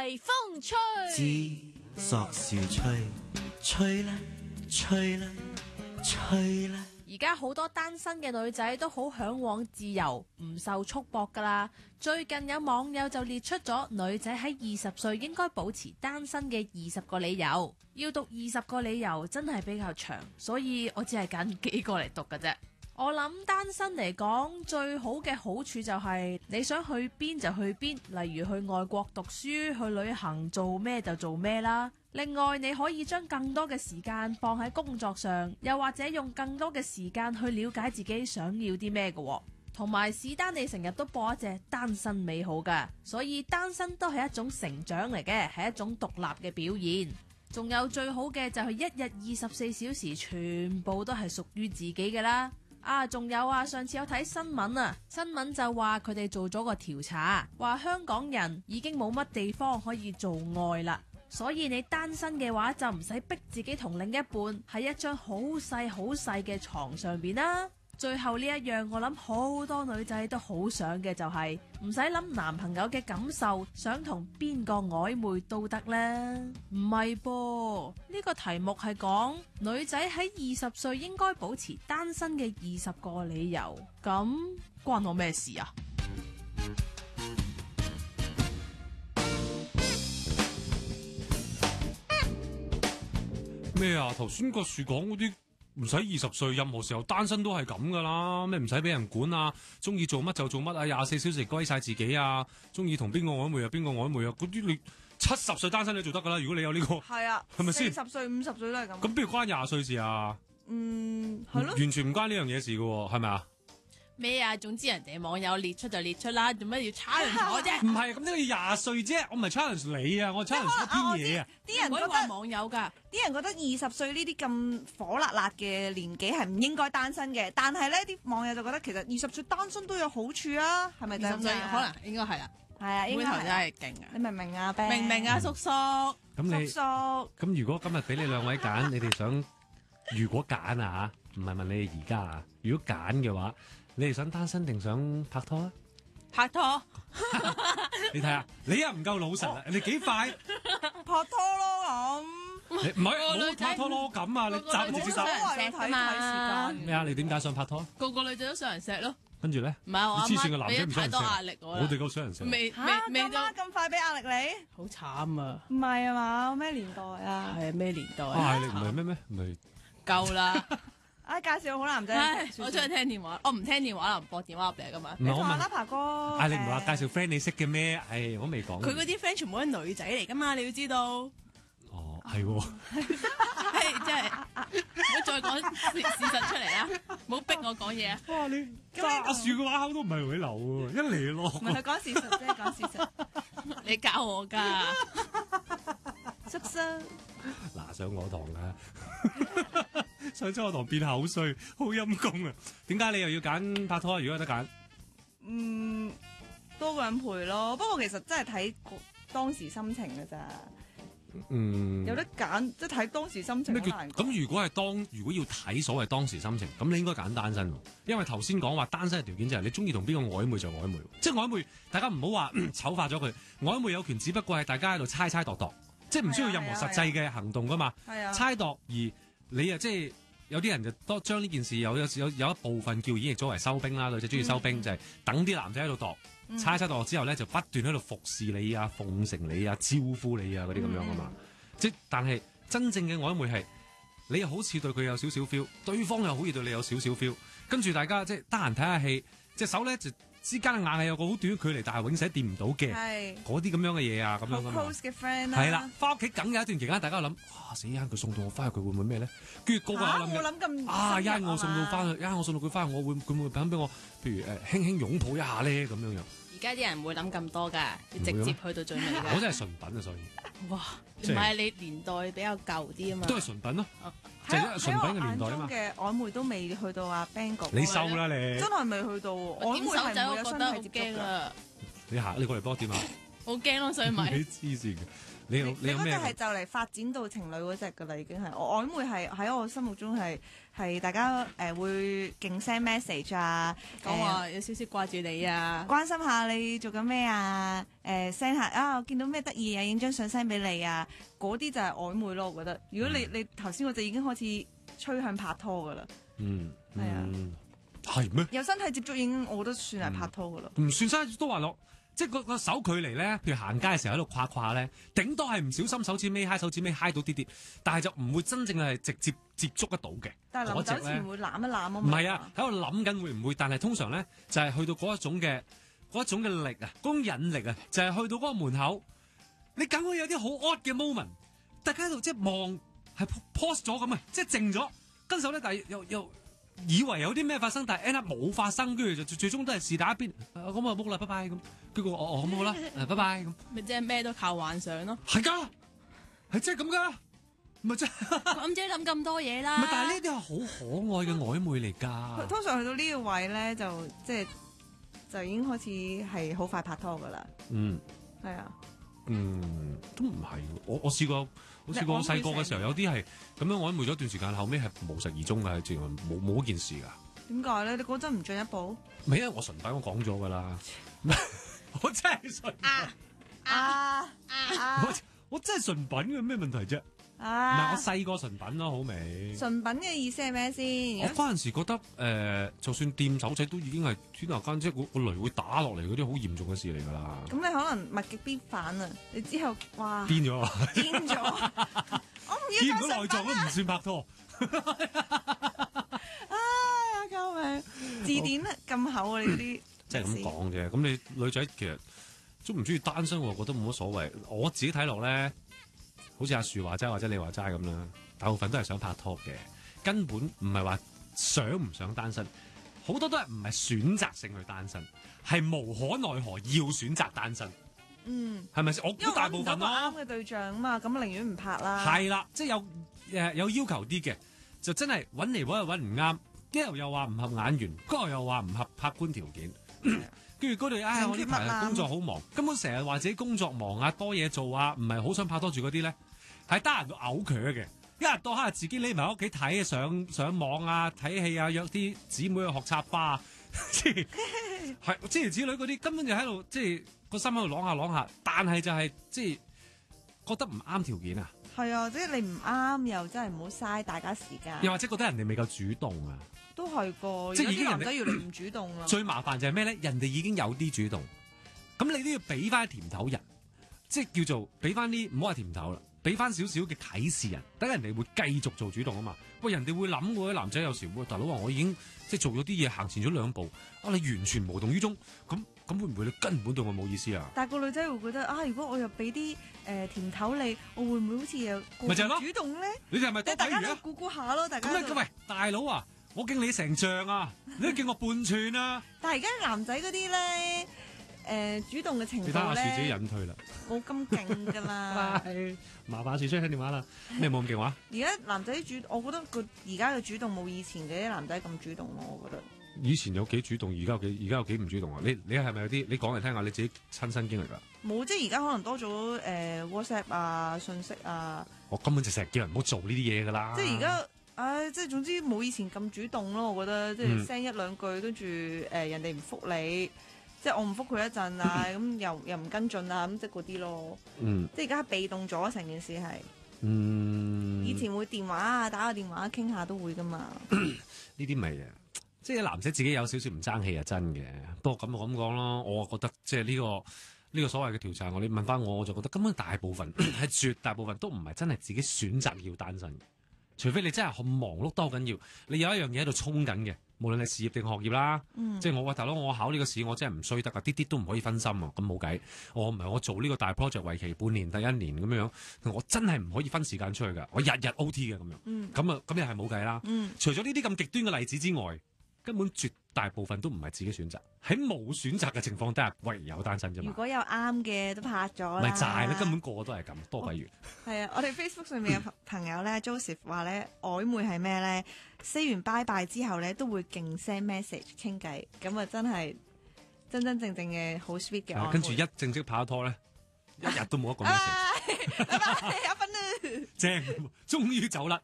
圍風吹，知索樹吹，吹啦吹啦吹啦。而家好多單身嘅女仔都好向往自由，唔受束縛噶啦。最近有網友就列出咗女仔喺20歲應該保持單身嘅20個理由。要讀20個理由真係比較長，所以我只係揀幾個嚟讀㗎啫。我諗單身嚟講最好嘅好處就係你想去邊就去邊，例如去外國讀書、去旅行，做咩就做咩啦。另外你可以將更多嘅時間放喺工作上，又或者用更多嘅時間去了解自己想要啲咩嘅。同埋史丹利成日都播一隻單身美好噶，所以單身都係一種成長嚟嘅，係一種獨立嘅表現。仲有最好嘅就係一日24小時全部都係屬於自己嘅啦。仲有上次有睇新聞新聞就話佢哋做咗個調查，話香港人已經冇乜地方可以做愛啦，所以你單身嘅話就唔使逼自己同另一半喺一張好細好細嘅床上邊啦。最後呢一樣我諗好多女仔都好想嘅就係唔使諗男朋友嘅感受，想同邊個曖昧都得啦。唔係噃，呢個題目係講女仔喺20歲應該保持單身嘅20個理由，咁關我咩事啊？咩啊？頭先個樹講嗰啲唔使20歲，任何時候單身都係咁噶啦。咩唔使俾人管啊？中意做乜就做乜啊！24小時歸晒自己啊！中意同邊個曖昧啊？邊個曖昧啊？嗰啲你70歲單身你做得噶啦。如果你有呢個，係啊，係咪先40歲、50歲都係咁。咁邊度關20歲事啊？係咯，完全唔關呢樣嘢事噶，係咪啊？咩啊？總之人哋網友列出就列出啦，做咩要 challenge 我啫？唔係，咁呢個要20歲啫，我唔係 challenge 你啊，我 challenge 嗰篇嘢啊。啲人覺唔可以話得網友噶，啲人覺得20歲呢啲咁火辣辣嘅年紀係唔應該單身嘅，但係呢啲網友就覺得其實20歲單身都有好處啊，係咪就20歲咁啊？可能應該係啦。係啊，應該妹頭真係啊。係勁啊！你明唔明啊？Ben？明唔明啊，叔叔？咁你叔叔咁如果今日俾你兩位揀，你哋想如果揀啊吓，唔係問你哋而家啊，如果揀嘅話，你哋想單身定想拍拖啊？拍拖你睇下，你又唔夠老實啊！你幾快？拍拖咯咁，你唔係個女仔冇拍拖咯咁啊！你個女仔答直接答冇所謂錫睇嘛時間。咩啊？你點解想拍拖？個個女仔都想人錫咯，跟住咧，唔係我阿你黐線嘅男仔媽俾咗太唔想人錫多壓力我我哋夠想人錫。未嚇未到咁媽咁快俾壓力你？好慘啊！唔係啊嘛，咩年代啊？係咩年代啊，你唔係咩咩？唔係夠啦！介紹好男仔。唉，我中意聽電話，我唔聽電話啦，唔播電話入嚟噶嘛。唔係我問你同阿拉爬哥。啊！你唔係話介紹 friend 你識嘅咩？唉，我未講。佢嗰啲 friend 全部都係女仔嚟噶嘛，你要知道。哦，係喎。係真係，唔好再講事實出嚟啦，唔好逼我講嘢啊！哇！你揸樹嘅話口都唔係會流喎，一嚟落。唔係佢講事實啫，講事實。你教我㗎，叔叔。嗱，上我堂噶，上咗我堂變口水，好陰功啊！點解你又要揀拍拖？如果有得揀，多個人陪咯。不過其實真係睇當時心情㗎咋。有得揀，即係睇當時心情咩叫好難講。咁？如果要睇所謂當時心情，咁你應該揀單身喎，因為頭先講話單身嘅條件就係你中意同邊個曖昧就曖昧，即係曖昧，大家唔好話醜化咗佢，曖昧有權只不過係大家喺度猜猜度度，即係唔需要任何實際嘅行動噶嘛，係啊。猜度而你啊即係。有啲人就多將呢件事有一部分叫演繹咗為收兵啦，女仔中意收兵就係等啲男仔喺度度，猜度之後咧就不斷喺度服侍你啊、奉承你啊、招呼你啊嗰啲咁樣啊嘛。即但係真正嘅曖昧係你又好似對佢有少少 feel， 對方又好似對你有少少 feel， 跟住大家即係得閒睇下戲，隻手咧就之間硬係有個好短嘅距離，但係永世掂唔到嘅嗰啲咁樣嘅嘢啊，咁樣噶嘛。close 嘅 friend 啦。係啦，翻屋企梗有一段期間，大家諗哇死啱佢送到我翻去，佢會唔會咩咧？跟住個個有諗我諗咁啊！一我送到翻去，一我送到佢翻去，佢會唔會肯俾我，譬如輕輕擁抱一下咧咁樣樣。而家啲人唔會諗咁多㗎，要直接去到最尾㗎。我真係純品啊，所以哇，唔係你年代比較舊啲啊嘛。都係純品咯，就係純品嘅年代啊嘛。嘅曖昧都未去到阿 Bang 哥。你收啦你，真係未去到曖昧係唔會有身體接觸㗎。你過嚟幫我點啊？好驚咯，所以咪你黐線嘅，你有你嗰隻咩？係就嚟發展到情侶嗰隻㗎啦，已經係我曖昧係喺我心目中係大家會勁 send message 啊，講話有少少掛住你啊，關心下你做緊咩啊，send 下啊，我見到咩得意啊，影張相 send 俾你啊，嗰啲就係曖昧咯，我覺得。如果你頭先嗰隻已經開始趨向拍拖㗎啦，係啊，係咩？有身體接觸已經我覺得算係拍拖㗎啦。唔算生都話落，即係個手距離咧，譬如行街嘅時候喺度跨跨咧，頂多係唔小心手指尾揩到啲啲，但係就唔會真正係直接接觸得到嘅。但係臨走前會攬一攬啊嘛。唔係啊，喺度諗緊會唔會，但係通常咧就係去到嗰一種嘅力啊，嗰種引力啊，就係去到嗰個門口，你梗會有啲好 odd 嘅 moment，大家喺度即係望係 pause 咗咁啊，即係靜咗，跟手咧，但係又以為有啲咩發生，但係 end up 冇發生，跟住就最終都係是但一邊，咁啊冇啦，拜拜咁，跟住我咁好啦，拜拜咁，咪即係咩都靠幻想咯。係㗎，係真係咁㗎，咪真係。咁自己諗咁多嘢啦。唔係，但係呢啲係好可愛嘅曖昧嚟㗎。通常去到呢個位咧，就已經開始係好快拍拖㗎啦。係啊。都唔係，我試過，我細個嘅時候有啲係咁樣曖昧咗一段時間，後尾係無疾而終㗎，直情冇一件事㗎。點解咧？你嗰陣唔進一步？唔係啊，我純品我講咗㗎啦，我真係純品，我真係純品嘅，咩問題啫？唔係我細個純品咯，好未？純品嘅意思係咩先？我嗰陣時覺得就算掂手仔都已經係天下間，即係個雷會打落嚟嗰啲好嚴重嘅事嚟㗎啦。咁你可能物極必反啊！你之後哇癲咗啊！癲咗！我唔見要唔到內臟都唔算拍拖。哎呀！救命！字典咁厚啊！你嗰啲即係咁講啫。咁你女仔其實中唔中意單身，我覺得冇乜所謂。我自己睇落咧，好似阿樹話齋或者你話齋咁啦，大部分都係想拍拖嘅，根本唔係話想唔想單身，好多都係唔係選擇性去單身，係無可奈何要選擇單身。係咪先？我估大部分咯。啱嘅對象啊嘛，咁寧願唔拍啦。係啦，即係有要求啲嘅，就真係揾嚟揾去揾唔啱，呢度又話唔合眼緣，嗰度又話唔合客觀條件。跟住嗰度，我呢排工作好忙，根本成日話自己工作忙啊，多嘢做啊，唔係好想拍拖住嗰啲咧，係得閒到嘔佢嘅。一日到黑自己匿埋屋企睇上網啊，睇戲啊，約啲姊妹去學插花啊，即係諸如此類嗰啲，根本就喺度即係個心喺度啷下，但係就係即係覺得唔啱條件啊。係啊，即係你唔啱，又真係唔好嘥大家時間。又或者覺得人哋未夠主動啊。都係個，即係已經男仔越嚟唔主動啦。最麻煩就係咩咧？人哋已經有啲主動，咁你都要俾翻甜頭人，即係叫做俾翻啲唔好話甜頭啦，俾翻少少嘅啟示人，等人哋會繼續做主動啊嘛。喂，人哋會諗喎，啲男仔有時會，大佬話我已經即係做咗啲嘢，行前咗2步，你完全無動於衷，咁會唔會你根本對我冇意思啊？但係個女仔會覺得如果我又俾啲甜頭你，我會唔會好似又過度主動咧？你哋係咪多大家比喻啊？都估下咯，大家。咁喂，大佬啊！我敬你成丈啊！你都敬我半寸啊！但係而家男仔嗰啲咧，主動嘅程度咧，你睇下樹自己隱退啦，冇咁勁㗎啦。麻煩樹出聽電話啦，你冇咁勁話？而家男仔我覺得佢而家嘅主動冇以前嘅啲男仔咁主動咯，我覺得。以前有幾主動，而家有幾唔主動啊？你係咪有啲？你講嚟聽下，你自己親身經歷㗎？冇，即係而家可能多咗WhatsApp 啊、信息啊。我根本就成日叫人唔好做呢啲嘢㗎啦。即係而家。即係總之冇以前咁主動咯，我覺得即係 send 一兩句，跟住人哋唔覆你，即係我唔覆佢一陣啊，咁又唔跟進啊，咁即係嗰啲咯。即係而家被動咗成件事係。以前會電話啊，打個電話傾下都會噶嘛。呢啲咪即係男仔自己有少少唔爭氣係真嘅，不過咁講咯，我覺得即係呢個所謂嘅調查，你問翻我就覺得根本大部分係絕大部分都唔係真係自己選擇要單身嘅。除非你真係好忙碌得好緊要，你有一樣嘢喺度衝緊嘅，無論係事業定學業啦，即係我話大佬，我考呢個試，我真係唔衰得啊，啲都唔可以分心啊，咁冇計。我唔係我做呢個大 project 為期半年第1年咁樣，我真係唔可以分時間出去㗎，我日日 OT 嘅咁樣，咁又係冇計啦。除咗呢啲咁極端嘅例子之外，根本絕大部分都唔係自己選擇，喺冇選擇嘅情況底下，唯有單身啫嘛。如果有啱嘅都拍咗啦，咪就係啦，根本個個都係咁，多鬼餘。係啊，我哋 Facebook 上面有朋友咧，Joseph 話咧曖昧係咩咧？say 完拜拜之後咧，都會勁 send message 傾偈，咁啊真係真正嘅好 sweet 嘅曖昧。跟住一正式拍拖咧，一日都冇一個 message。拜拜，有分啦。正，終於走甩。